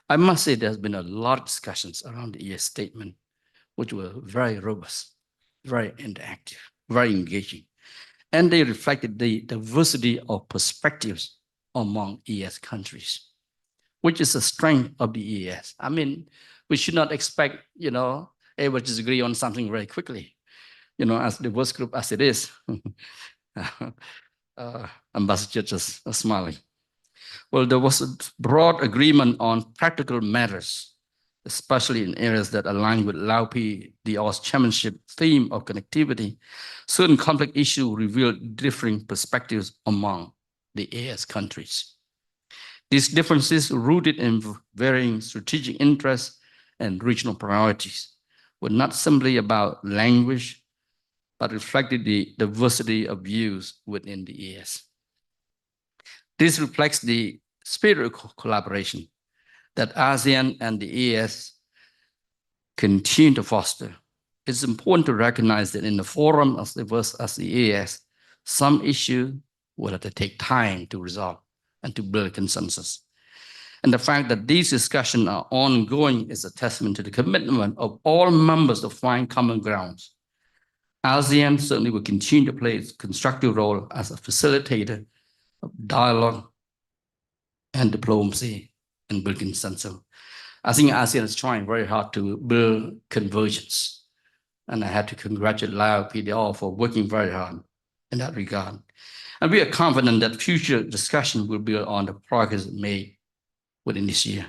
I must say there's been a lot of discussions around the ES statement, which were very robust, very interactive, very engaging. And they reflected the diversity of perspectives among ES countries, which is a strength of the ES. I mean, we should not expect, everybody to agree on something very quickly, as diverse group as it is. Ambassador just smiling. Well, there was a broad agreement on practical matters, especially in areas that align with Lao PDR's chairmanship theme of connectivity. Certain conflict issues revealed differing perspectives among the AS countries. These differences, rooted in varying strategic interests and regional priorities, were not simply about language, but reflected the diversity of views within the AS. This reflects the spirit of collaboration that ASEAN and the AS continue to foster. It's important to recognize that in the forum as diverse as the AS, some issues will have to take time to resolve and to build consensus. And the fact that these discussions are ongoing is a testament to the commitment of all members to find common grounds. ASEAN certainly will continue to play its constructive role as a facilitator of dialogue and diplomacy and build consensus. I think ASEAN is trying very hard to build convergence. And I have to congratulate Lao PDR for working very hard in that regard. And we are confident that future discussion will build on the progress made within this year.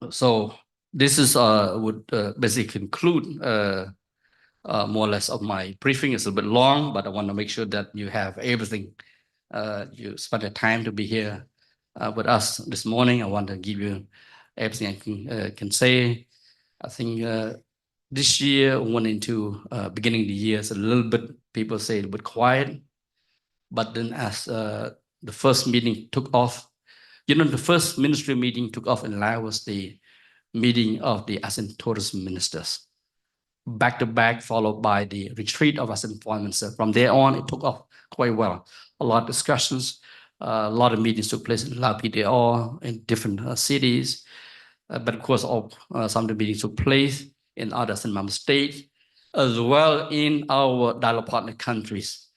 So this is would basically conclude more or less of my briefing. It's a bit long, but I want to make sure that you have everything. You spent the time to be here with us this morning. I want to give you everything I can say. I think this year went into beginning of the year, it's a little bit, people say a little bit quiet. But then as the first meeting took off, the first ministry meeting took off in Laos was the meeting of the ASEAN tourism ministers. Back to back, followed by the retreat of ASEAN foreign ministers. From there on, it took off quite well. A lot of discussions, a lot of meetings took place in Lao PDR in different cities. But of course, some of the meetings took place in other ASEAN member states, as well in our dialogue partner countries.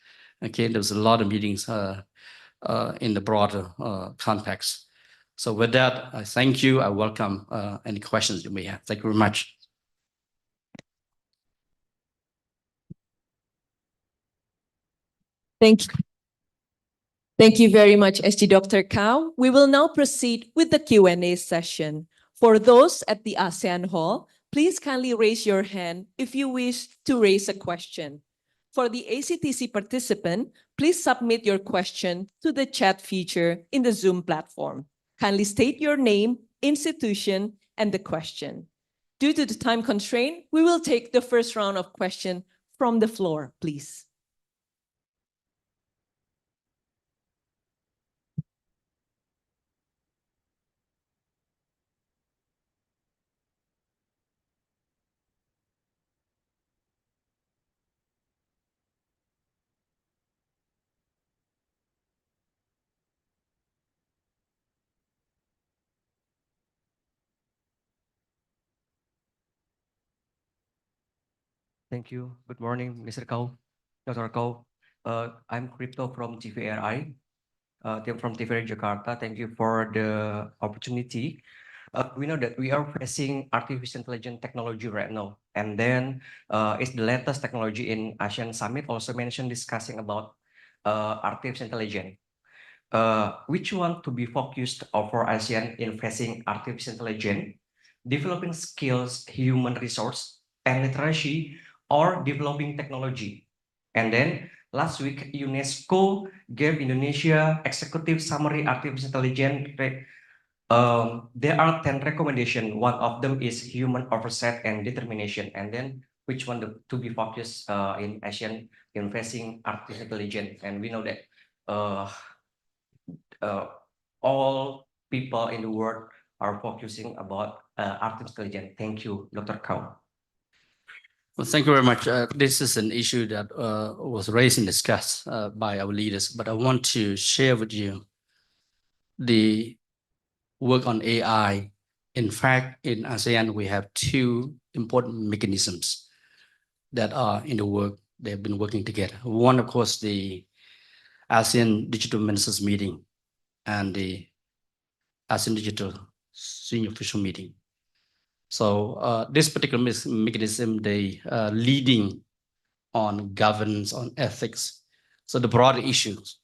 Okay, there was a lot of meetings in the broader context. So with that, I thank you. I welcome any questions you may have. Thank you very much. Thank you. Thank you very much, SG Dr. Kao. We will now proceed with the Q&A session. For those at the ASEAN Hall, please kindly raise your hand if you wish to raise a question. For the ACTC participant, please submit your question to the chat feature in the Zoom platform. Kindly state your name, institution, and the question. Due to the time constraint, we will take the first round of questions from the floor, please. Thank you. Good morning, Mr. Kau, Dr. Kau. I'm Crypto from TVRI, from TVRI Jakarta. Thank you for the opportunity. We know that we are facing artificial intelligence technology right now, and then it's the latest technology in ASEAN Summit also mentioned discussing about artificial intelligence. which one to be focused for ASEAN in facing artificial intelligence, developing skills, human resource, and literacy, or developing technology. And then last week, UNESCO gave Indonesia executive summary artificial intelligence. There are 10 recommendations. One of them is human oversight and determination. And then which one to be focused in ASEAN in facing artificial intelligence. And we know that all people in the world are focusing about artificial intelligence. Thank you, Dr. Kau. Well, thank you very much. This is an issue that was raised and discussed by our leaders, but I want to share with you the work on AI. In fact, in ASEAN, we have two important mechanisms that are in the work. They've been working together. One, of course, the ASEAN Digital Ministers Meeting and the ASEAN Digital Senior Official Meeting. So this particular mechanism, they leading on governance, on ethics. So the broader issues,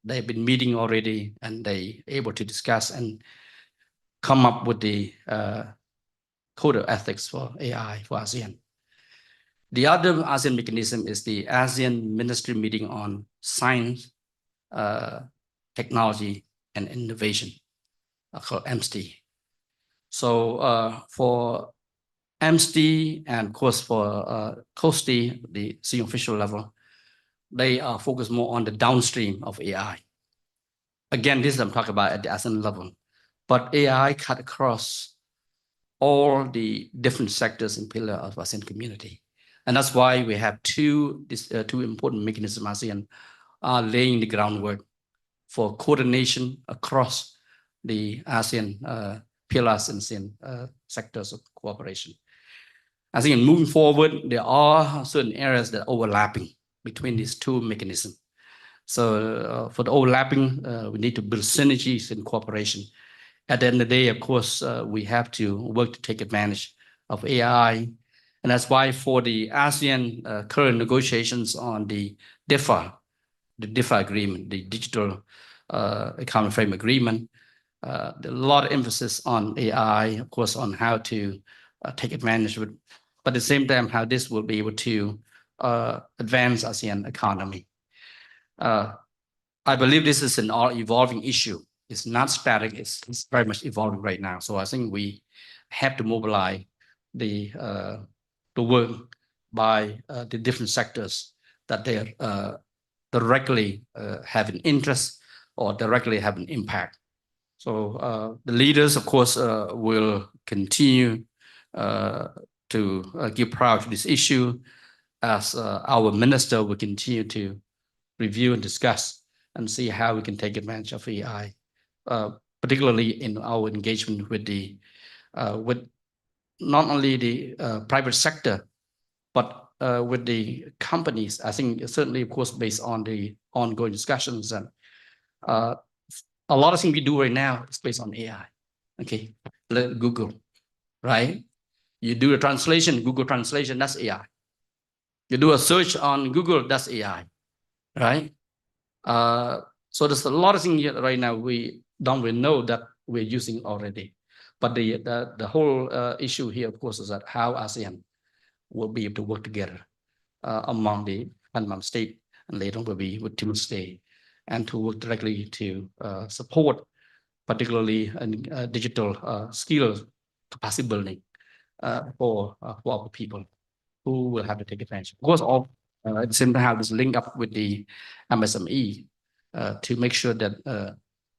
they've been meeting already and they able to discuss and come up with the code of ethics for AI for ASEAN. The other ASEAN mechanism is the ASEAN Ministry Meeting on Science, Technology, and Innovation, called MSTI. So for MSTI and of course for COSTI, the senior official level, they are focused more on the downstream of AI. Again, this I'm talking about at the ASEAN level, but AI cut across all the different sectors and pillars of ASEAN community. And that's why we have two important mechanisms ASEAN are laying the groundwork for coordination across the ASEAN pillars and ASEAN sectors of cooperation. I think in moving forward, there are certain areas that are overlapping between these two mechanisms. So for the overlapping, we need to build synergies and cooperation. At the end of the day, of course, we have to work to take advantage of AI. And that's why for the ASEAN current negotiations on the DIFA agreement, the Digital Economic Frame Agreement, a lot of emphasis on AI, of course, on how to take advantage of it, but at the same time, how this will be able to advance ASEAN economy. I believe this is an all-evolving issue. It's not static, it's very much evolving right now. So I think we have to mobilize the work by the different sectors that they directly have an interest or directly have an impact. So the leaders, of course, will continue to give priority to this issue as our minister will continue to review and discuss and see how we can take advantage of AI, particularly in our engagement with the with not only the private sector, but with the companies. I think certainly, of course, based on the ongoing discussions and a lot of things we do right now is based on AI. Okay, Google, right? You do a translation, Google translation, that's AI. You do a search on Google, that's AI, right? So there's a lot of things right now we don't really know that we're using already. But the whole issue here, of course, is that how ASEAN will be able to work together among the member state, and later will be with Timor State, and to work directly to support, particularly digital skills capacity building for our people who will have to take advantage. Of course, all at the same time have this link up with the MSME to make sure that the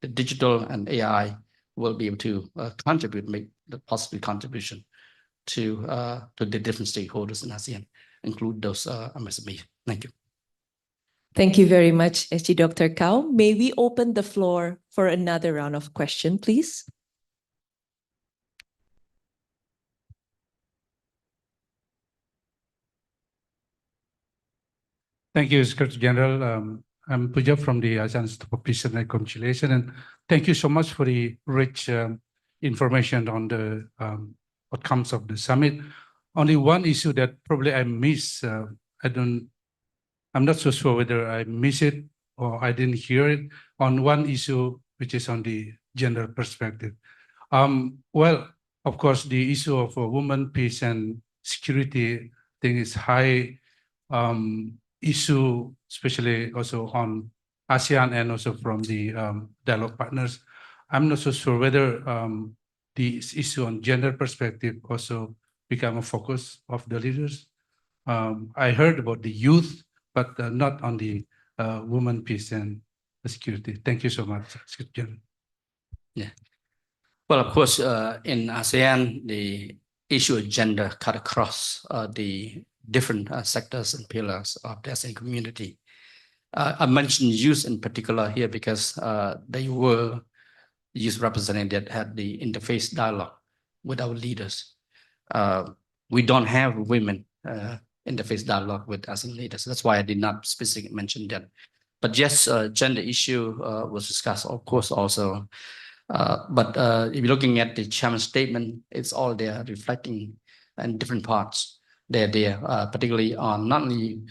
digital and AI will be able to contribute, make the positive contribution to the different stakeholders in ASEAN, include those MSME. Thank you. Thank you very much, SG Dr. Kau. May we open the floor for another round of questions, please? Thank you, Secretary-General. I'm Puja from the ASEAN Cooperation and Reconciliation, and thank you so much for the rich information on the outcomes of the summit. Only one issue that probably I miss, I'm not so sure whether I miss it or I didn't hear it on one issue, which is on the gender perspective. Well, of course, the issue of women, peace, and security thing is high issue, especially also on ASEAN and also from the dialogue partners. I'm not so sure whether the issue on gender perspective also become a focus of the leaders. I heard about the youth, but not on the women, peace, and security. Thank you so much, Secretary. Yeah. Well, of course, in ASEAN, the issue of gender cut across the different sectors and pillars of the ASEAN community. I mentioned youth in particular here because they were youth representatives that had the interface dialogue with our leaders. We don't have women interface dialogue with ASEAN leaders. That's why I did not specifically mention that. But yes, gender issue was discussed, of course, also. But if you're looking at the chairman's statement, it's all there reflecting in different parts. They're there, particularly on not only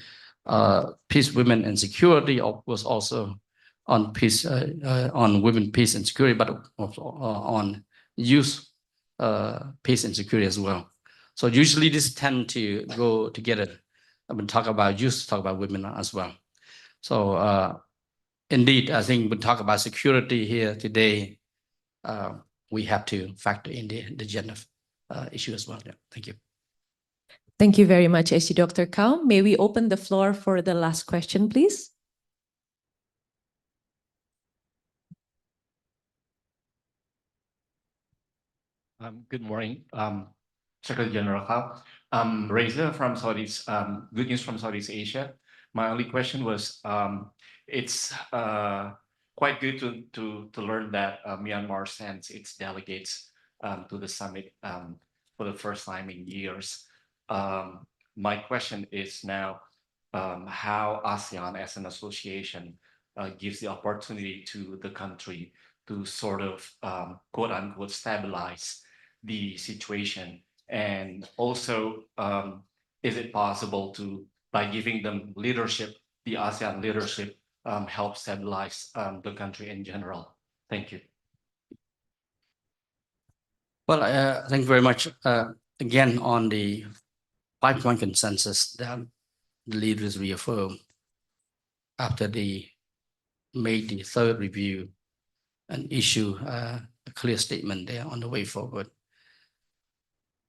peace, women, and security, of course, also on peace, on women, peace, and security, but also on youth, peace, and security as well. So usually these tend to go together. I mean, talk about youth, talk about women as well. So indeed, I think we talk about security here today. We have to factor in the gender issue as well. Yeah. Thank you. Thank you very much, SG Dr. Kao. May we open the floor for the last question, please? Good morning, Secretary-General Kao. Reza from Southeast, good news from Southeast Asia. My only question was, it's quite good to learn that Myanmar sends its delegates to the summit for the first time in years. My question is now how ASEAN as an association gives the opportunity to the country to sort of quote unquote stabilize the situation, and also is it possible to, by giving them leadership, the ASEAN leadership, help stabilize the country in general? Thank you. Well, thank you very much. Again, on the 5-point consensus that the leaders reaffirmed after they made the third review and issue a clear statement there on the way forward.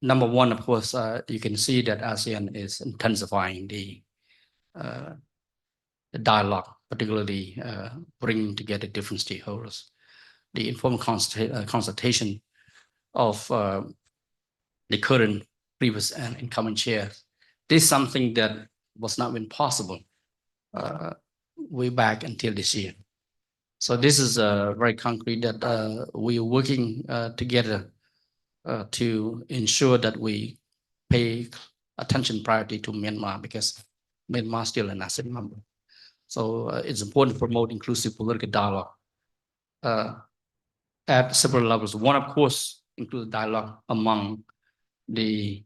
Number one, of course, you can see that ASEAN is intensifying the dialogue, particularly bringing together different stakeholders. The informal consultation of the current, previous, and incoming chairs. This is something that was not been possible way back until this year. So this is very concrete that we are working together to ensure that we pay attention priority to Myanmar, because Myanmar is still an ASEAN member. So it's important to promote inclusive political dialogue at several levels. One, of course, includes dialogue among the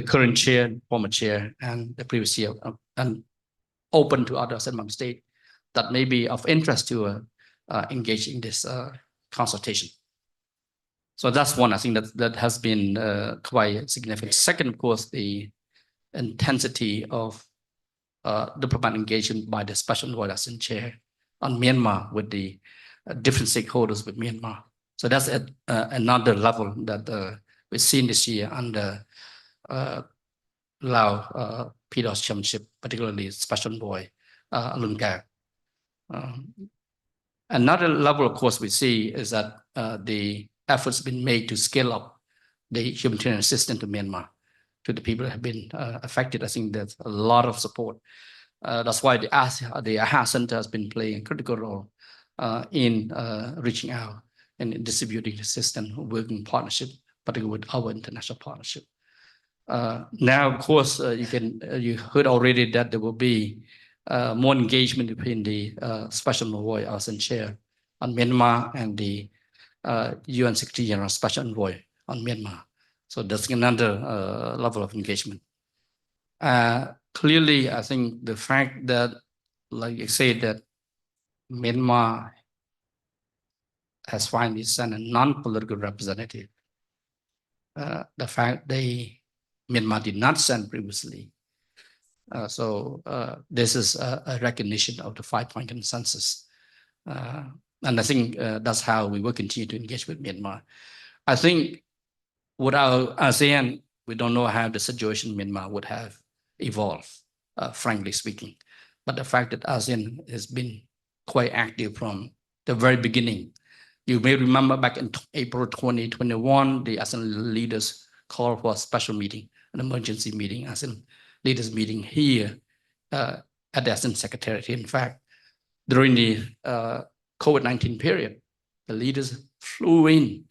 current chair, former chair, and the previous chair, and open to other ASEAN member states that may be of interest to engage in this consultation. So that's one, I think that has been quite significant. Second, of course, the intensity of diplomatic engagement by the Special Envoy ASEAN chair on Myanmar with the different stakeholders with Myanmar. So that's another level that we've seen this year under Lao PDOS Chairmanship, particularly Special Envoy Lung Gao. Another level, of course, we see is that the efforts been made to scale up the humanitarian assistance to Myanmar, to the people that have been affected. I think there's a lot of support. That's why the AHA Center has been playing a critical role in reaching out and distributing assistance, working in partnership, particularly with our international partnership. Now, of course, you heard already that there will be more engagement between the Special Envoy ASEAN chair on Myanmar and the UN Secretary-General Special Envoy on Myanmar. So that's another level of engagement. Clearly, I think the fact that like you said, that Myanmar has finally sent a non-political representative. The fact Myanmar did not send previously. So this is a recognition of the 5-point consensus. And I think that's how we will continue to engage with Myanmar. I think without ASEAN, we don't know how the situation in Myanmar would have evolved, frankly speaking. But the fact that ASEAN has been quite active from the very beginning. You may remember back in April 2021, the ASEAN leaders called for a special meeting, an emergency meeting, ASEAN leaders meeting here at the ASEAN Secretariat. In fact, during the COVID-19 period, the leaders flew in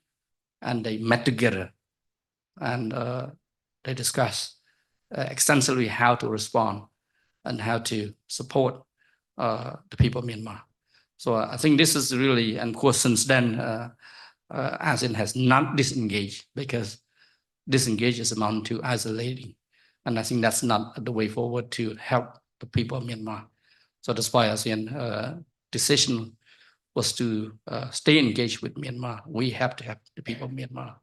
and they met together and they discussed extensively how to respond and how to support the people of Myanmar. So I think this is really, and of course, since then, ASEAN has not disengaged, because disengage is amounting to isolating. And I think that's not the way forward to help the people of Myanmar. So that's why ASEAN decision was to stay engaged with Myanmar. We have to help the people of Myanmar,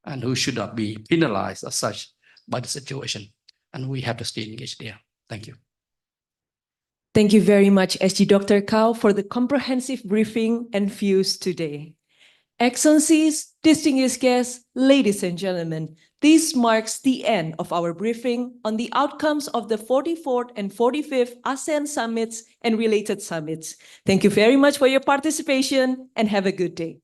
and who should not be penalized as such by the situation. And we have to stay engaged there. Thank you. Thank you very much, SG Dr. Kao, for the comprehensive briefing and views today. Excellencies, distinguished guests, ladies and gentlemen, this marks the end of our briefing on the outcomes of the 44th and 45th ASEAN summits and related summits. Thank you very much for your participation and have a good day.